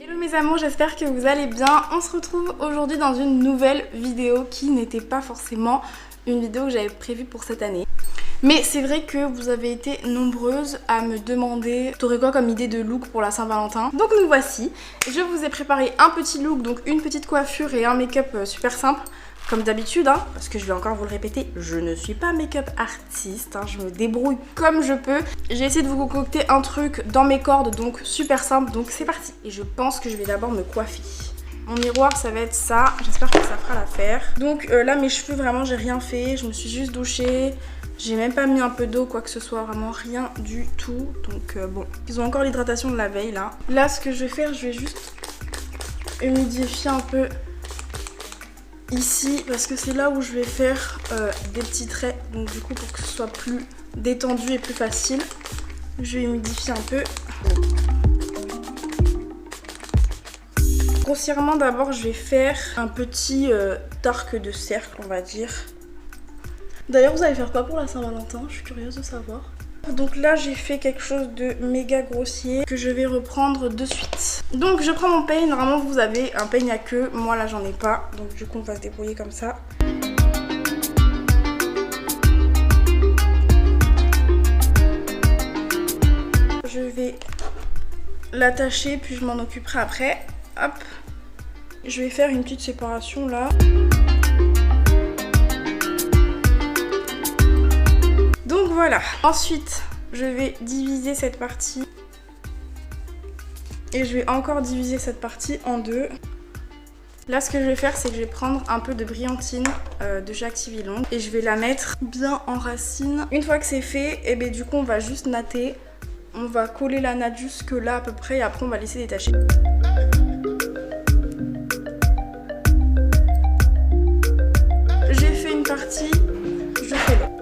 Hello mes amours, j'espère que vous allez bien. On se retrouve aujourd'hui dans une nouvelle vidéo qui n'était pas forcément une vidéo que j'avais prévue pour cette année. Mais c'est vrai que vous avez été nombreuses à me demander t'aurais quoi comme idée de look pour la Saint-Valentin. Donc nous voici, je vous ai préparé un petit look, donc une petite coiffure et un make-up super simple. Comme d'habitude, hein, parce que je vais encore vous le répéter, je ne suis pas make-up artiste, hein, je me débrouille comme je peux. J'ai essayé de vous concocter un truc dans mes cordes, donc super simple, donc c'est parti. Et je pense que je vais d'abord me coiffer. Mon miroir, ça va être ça, j'espère que ça fera l'affaire. Donc là, mes cheveux, vraiment, j'ai rien fait, je me suis juste douchée. J'ai même pas mis un peu d'eau, quoi que ce soit, vraiment rien du tout. Donc bon, ils ont encore l'hydratation de la veille, là. Là, ce que je vais faire, je vais juste humidifier un peu ici, parce que c'est là où je vais faire des petits traits. Donc du coup, pour que ce soit plus détendu et plus facile, je vais humidifier un peu. Grossièrement, d'abord, je vais faire un petit arc de cercle, on va dire. D'ailleurs, vous allez faire quoi pour la Saint-Valentin? Je suis curieuse de savoir. Donc là, j'ai fait quelque chose de méga grossier que je vais reprendre de suite. Donc je prends mon peigne. Normalement, vous avez un peigne à queue. Moi, là, j'en ai pas. Donc du coup, on va se débrouiller comme ça. Je vais l'attacher, puis je m'en occuperai après. Hop. Je vais faire une petite séparation là. Donc voilà. Ensuite, je vais diviser cette partie. Et je vais encore diviser cette partie en deux. Là, ce que je vais faire, c'est que je vais prendre un peu de brillantine de chez Activillon. Et je vais la mettre bien en racine. Une fois que c'est fait, et bien du coup, on va juste natter. On va coller la natte jusque là à peu près. Et après, on va laisser détacher. J'ai fait une partie, je fais l'autre.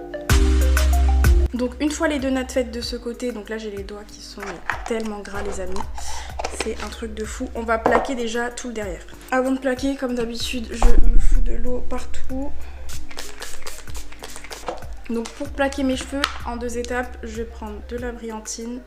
Donc une fois les deux nattes faites de ce côté, donc là j'ai les doigts qui sont tellement gras les amis, c'est un truc de fou. On va plaquer déjà tout le derrière. Avant de plaquer, comme d'habitude, je me fous de l'eau partout. Donc pour plaquer mes cheveux, en deux étapes, je vais prendre de la brillantine.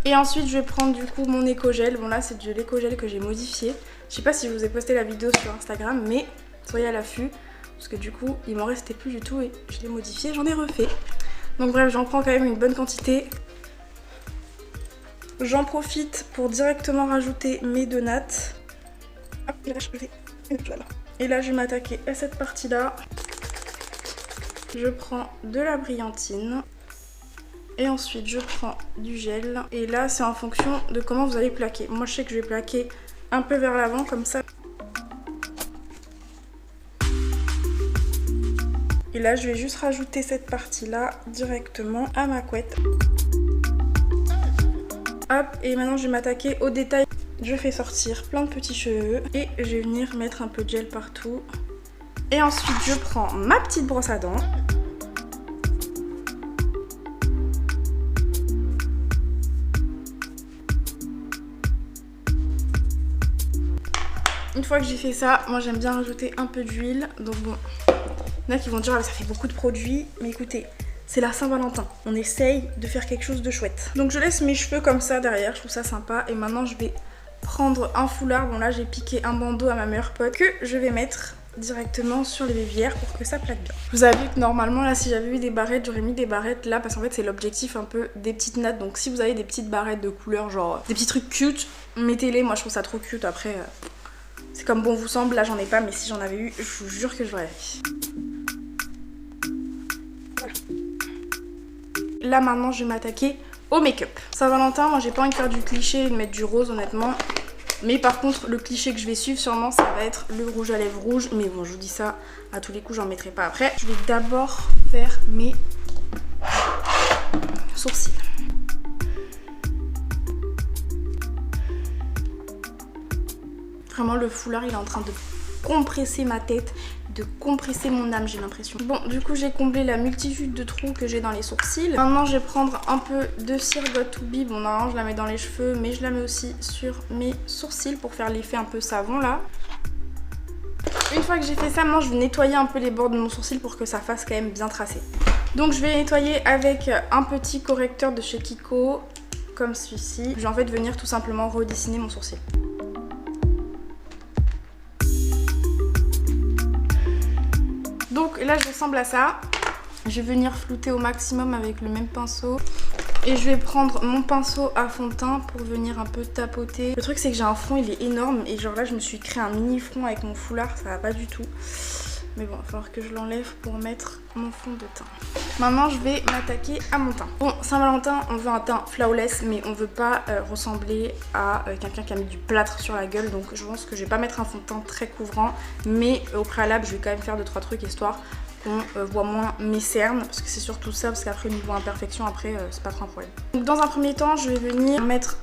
Et ensuite je vais prendre du coup mon éco-gel. Bon là c'est de l'éco-gel que j'ai modifié. Je sais pas si je vous ai posté la vidéo sur Instagram, mais soyez à l'affût. Parce que du coup, il m'en restait plus du tout et je l'ai modifié, j'en ai refait. Donc bref, j'en prends quand même une bonne quantité. J'en profite pour directement rajouter mes deux nattes. Hop, et là, je vais m'attaquer à cette partie-là. Je prends de la brillantine. Et ensuite, je prends du gel. Et là, c'est en fonction de comment vous allez plaquer. Moi, je sais que je vais plaquer un peu vers l'avant, comme ça. Et là, je vais juste rajouter cette partie-là directement à ma couette. Hop, et maintenant, je vais m'attaquer au détail. Je fais sortir plein de petits cheveux et je vais venir mettre un peu de gel partout. Et ensuite, je prends ma petite brosse à dents. Une fois que j'ai fait ça, moi j'aime bien rajouter un peu d'huile. Donc bon, il y en a qui vont dire ah, ça fait beaucoup de produits. Mais écoutez, c'est la Saint-Valentin. On essaye de faire quelque chose de chouette. Donc je laisse mes cheveux comme ça derrière, je trouve ça sympa. Et maintenant je vais prendre un foulard. Bon là j'ai piqué un bandeau à ma meilleure pote que je vais mettre directement sur les bévières pour que ça plaque bien. Vous avez vu que normalement là si j'avais eu des barrettes, j'aurais mis des barrettes là parce qu'en fait c'est l'objectif un peu des petites nattes. Donc si vous avez des petites barrettes de couleur genre des petits trucs cute, mettez-les. Moi je trouve ça trop cute après... c'est comme bon vous semble, là j'en ai pas, mais si j'en avais eu, je vous jure que je l'aurais fait. Voilà. Là maintenant je vais m'attaquer au make-up. Saint-Valentin, moi j'ai pas envie de faire du cliché et de mettre du rose honnêtement. Mais par contre le cliché que je vais suivre sûrement ça va être le rouge à lèvres rouge. Mais bon je vous dis ça, à tous les coups j'en mettrai pas après. Je vais d'abord faire mes sourcils. Vraiment le foulard il est en train de compresser ma tête, de compresser mon âme j'ai l'impression. Bon du coup j'ai comblé la multitude de trous que j'ai dans les sourcils. Maintenant je vais prendre un peu de cire Got To Be. Bon normalement je la mets dans les cheveux mais je la mets aussi sur mes sourcils pour faire l'effet un peu savon là. Une fois que j'ai fait ça, maintenant je vais nettoyer un peu les bords de mon sourcil pour que ça fasse quand même bien tracé. Donc je vais nettoyer avec un petit correcteur de chez Kiko, comme celui-ci. Je vais en fait venir tout simplement redessiner mon sourcil. Donc là je ressemble à ça. Je vais venir flouter au maximum avec le même pinceau. Et je vais prendre mon pinceau à fond de teint pour venir un peu tapoter. Le truc c'est que j'ai un front, il est énorme. Et genre là je me suis créé un mini front avec mon foulard, ça va pas du tout. Mais bon, il va falloir que je l'enlève pour mettre mon fond de teint. Maintenant, je vais m'attaquer à mon teint. Bon, Saint-Valentin, on veut un teint flawless, mais on veut pas ressembler à quelqu'un qui a mis du plâtre sur la gueule. Donc je pense que je vais pas mettre un fond de teint très couvrant. Mais au préalable, je vais quand même faire 2-3 trucs histoire qu'on voit moins mes cernes. Parce que c'est surtout ça, parce qu'après, niveau imperfection, après, c'est pas trop un problème. Donc dans un premier temps, je vais venir mettre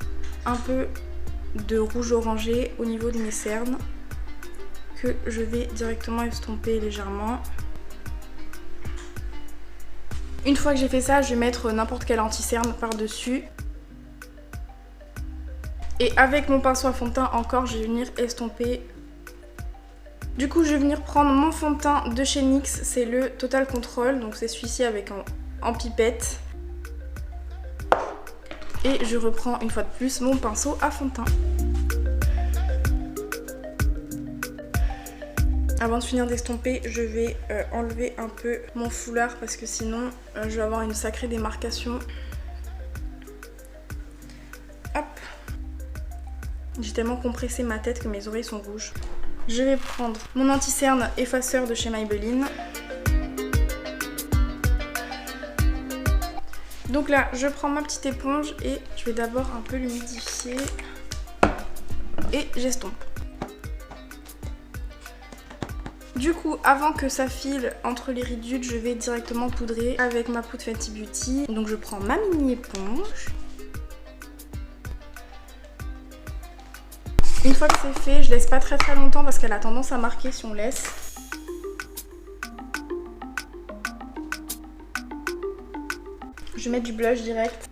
un peu de rouge orangé au niveau de mes cernes, que je vais directement estomper légèrement. Une fois que j'ai fait ça, je vais mettre n'importe quel anti-cerne par-dessus. Et avec mon pinceau à fond de teint encore, je vais venir estomper. Du coup, je vais venir prendre mon fond de teint de chez NYX, c'est le Total Control, donc c'est celui-ci avec en pipette. Et je reprends une fois de plus mon pinceau à fond de teint. Avant de finir d'estomper, je vais enlever un peu mon foulard parce que sinon je vais avoir une sacrée démarcation. Hop. J'ai tellement compressé ma tête que mes oreilles sont rouges. Je vais prendre mon anti-cerne effaceur de chez Maybelline. Donc là, je prends ma petite éponge et je vais d'abord un peu l'humidifier. Et j'estompe. Du coup, avant que ça file entre les ridules, je vais directement poudrer avec ma poudre Fenty Beauty. Donc je prends ma mini éponge. Une fois que c'est fait, je laisse pas très longtemps parce qu'elle a tendance à marquer si on laisse. Je vais mettre du blush direct.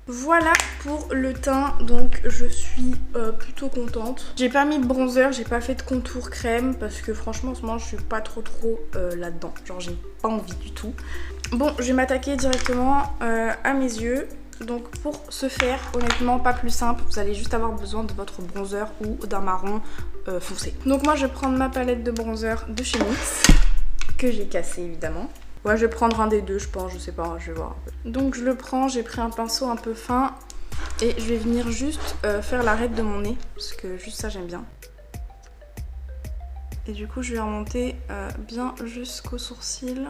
Voilà pour le teint, donc je suis plutôt contente. J'ai pas mis de bronzer, j'ai pas fait de contour crème parce que franchement en ce moment je suis pas trop là-dedans. Genre j'ai pas envie du tout. Bon, je vais m'attaquer directement à mes yeux. Donc pour ce faire, honnêtement pas plus simple, vous allez juste avoir besoin de votre bronzer ou d'un marron foncé. Donc moi je vais prendre ma palette de bronzer de chez NYX, que j'ai cassée évidemment. Ouais, je vais prendre un des deux, je pense, je sais pas, je vais voir un peu. Donc je le prends, j'ai pris un pinceau un peu fin et je vais venir juste faire l'arête de mon nez, parce que juste ça j'aime bien. Et du coup je vais remonter bien jusqu'au sourcil.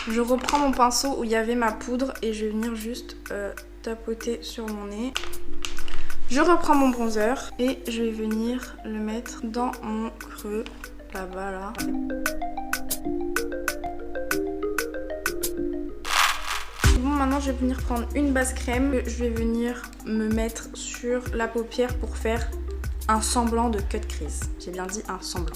Je reprends mon pinceau où il y avait ma poudre et je vais venir juste tapoter sur mon nez. Je reprends mon bronzer et je vais venir le mettre dans mon creux. Là-bas, là. Bon, maintenant je vais venir prendre une base crème que je vais venir me mettre sur la paupière pour faire un semblant de cut crease. J'ai bien dit un semblant.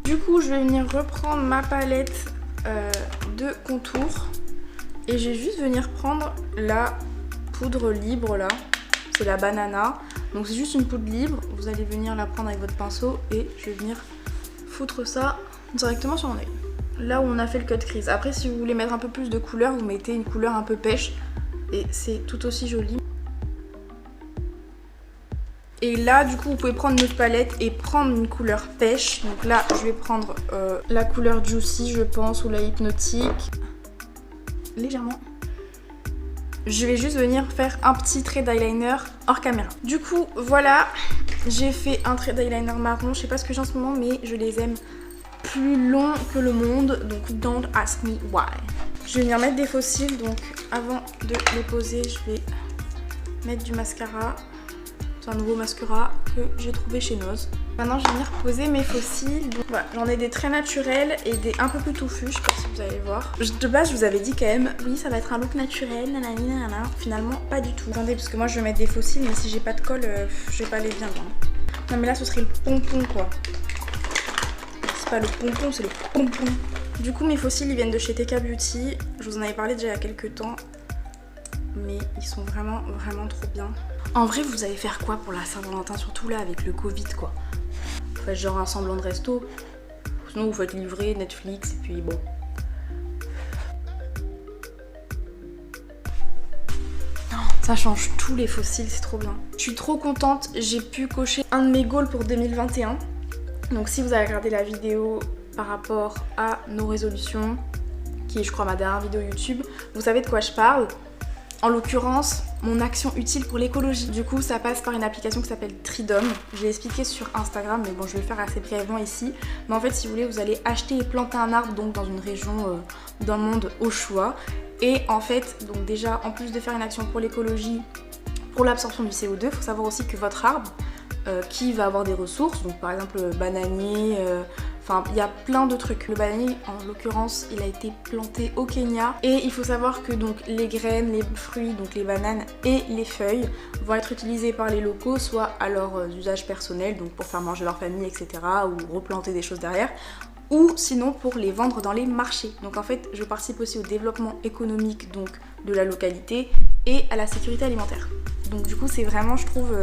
Du coup, je vais venir reprendre ma palette de contour et je vais juste venir prendre la poudre libre là. C'est la banana, donc c'est juste une poudre libre, vous allez venir la prendre avec votre pinceau et je vais venir foutre ça directement sur mon œil. Là où on a fait le cut crease. Après si vous voulez mettre un peu plus de couleur, vous mettez une couleur un peu pêche et c'est tout aussi joli. Et là du coup vous pouvez prendre notre palette et prendre une couleur pêche. Donc là je vais prendre la couleur Juicy je pense ou la hypnotique. Légèrement. Je vais juste venir faire un petit trait d'eyeliner hors caméra. Du coup, voilà, j'ai fait un trait d'eyeliner marron. Je sais pas ce que j'ai en ce moment, mais je les aime plus longs que le monde. Donc, don't ask me why. Je vais venir mettre des faux cils. Donc, avant de les poser, je vais mettre du mascara. C'est un nouveau mascara que j'ai trouvé chez Nose. Maintenant, je vais venir poser mes faux cils. Donc, voilà, j'en ai des très naturels et des un peu plus touffus. Je sais pas si vous allez voir. De base, je vous avais dit quand même, oui, ça va être un look naturel. Nanana, nanana. Finalement, pas du tout. Attendez, parce que moi, je vais mettre des faux cils, mais si j'ai pas de colle, je vais pas aller bien loin. Non, mais là, ce serait le pompon, quoi. C'est pas le pompon, c'est le pompon. Du coup, mes faux cils, ils viennent de chez TK Beauty. Je vous en avais parlé déjà il y a quelques temps. mais ils sont vraiment trop bien. En vrai, vous allez faire quoi pour la Saint-Valentin, surtout là avec le Covid quoi? Vous faites genre un semblant de resto, sinon vous faites livrer, Netflix et puis bon. Ça change tous les fossiles, c'est trop bien. Je suis trop contente, j'ai pu cocher un de mes goals pour 2021. Donc si vous avez regardé la vidéo par rapport à nos résolutions, qui est je crois ma dernière vidéo YouTube, vous savez de quoi je parle. En l'occurrence, mon action utile pour l'écologie. Du coup, ça passe par une application qui s'appelle Tridom. Je l'ai expliqué sur Instagram, mais bon, je vais le faire assez brièvement ici. Mais en fait, si vous voulez, vous allez acheter et planter un arbre donc dans une région d'un monde au choix. Et en fait, donc déjà, en plus de faire une action pour l'écologie, pour l'absorption du CO2, il faut savoir aussi que votre arbre, qui va avoir des ressources, donc par exemple bananier, enfin il y a plein de trucs. Le bananier en l'occurrence il a été planté au Kenya et il faut savoir que donc les graines, les fruits, donc les bananes et les feuilles vont être utilisés par les locaux soit à leurs usages personnels, donc pour faire manger leur famille etc. ou replanter des choses derrière, ou sinon pour les vendre dans les marchés. Donc en fait je participe aussi au développement économique donc de la localité et à la sécurité alimentaire. Donc du coup c'est vraiment je trouve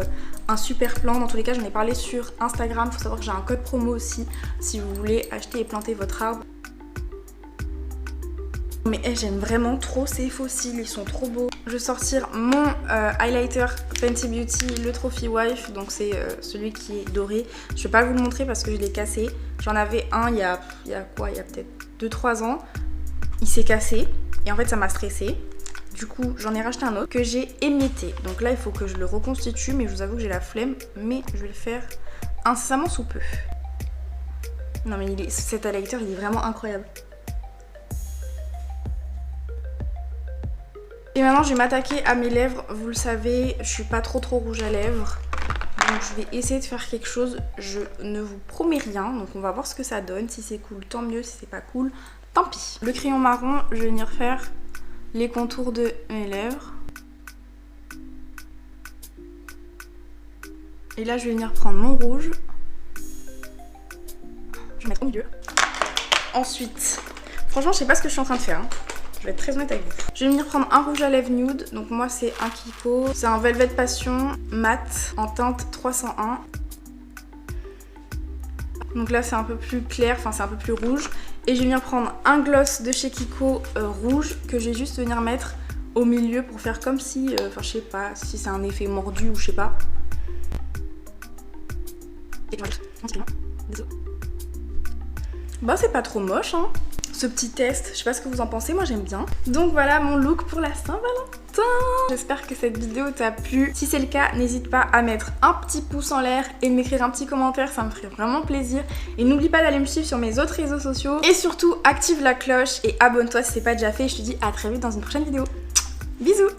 un super plan. Dans tous les cas j'en ai parlé sur Instagram, il faut savoir que j'ai un code promo aussi si vous voulez acheter et planter votre arbre. Mais j'aime vraiment trop ces fossiles, ils sont trop beaux. Je vais sortir mon highlighter Fenty Beauty, le Trophy Wife, donc c'est celui qui est doré. Je vais pas vous le montrer parce que je l'ai cassé. J'en avais un il y a peut-être 2-3 ans. Il s'est cassé et en fait ça m'a stressée. Du coup j'en ai racheté un autre que j'ai émietté. Donc là il faut que je le reconstitue, mais je vous avoue que j'ai la flemme, mais je vais le faire incessamment sous peu. Non mais cet highlighter il est vraiment incroyable. Et maintenant je vais m'attaquer à mes lèvres. Vous le savez, je suis pas trop rouge à lèvres. Donc je vais essayer de faire quelque chose. Je ne vous promets rien. Donc on va voir ce que ça donne. Si c'est cool, tant mieux. Si c'est pas cool, tant pis. Le crayon marron, je vais venir faire les contours de mes lèvres. Et là je vais venir prendre mon rouge. Je vais mettre au milieu. Ensuite, franchement je sais pas ce que je suis en train de faire. Je vais être très honnête avec vous. Je vais venir prendre un rouge à lèvres nude. Donc moi c'est un Kiko. C'est un Velvet Passion mat en teinte 301. Donc là c'est un peu plus clair, enfin c'est un peu plus rouge. Et je vais venir prendre un gloss de chez Kiko rouge que je vais juste venir mettre au milieu pour faire comme si, enfin je sais pas si c'est un effet mordu ou je sais pas. Et désolé. Bah c'est pas trop moche hein. Ce petit test, je sais pas ce que vous en pensez, moi j'aime bien. Donc voilà mon look pour la Saint-Valentin. J'espère que cette vidéo t'a plu. Si c'est le cas, n'hésite pas à mettre un petit pouce en l'air et de m'écrire un petit commentaire, ça me ferait vraiment plaisir. Et n'oublie pas d'aller me suivre sur mes autres réseaux sociaux. Et surtout, active la cloche et abonne-toi si c'est pas déjà fait. Et je te dis à très vite dans une prochaine vidéo. Bisous!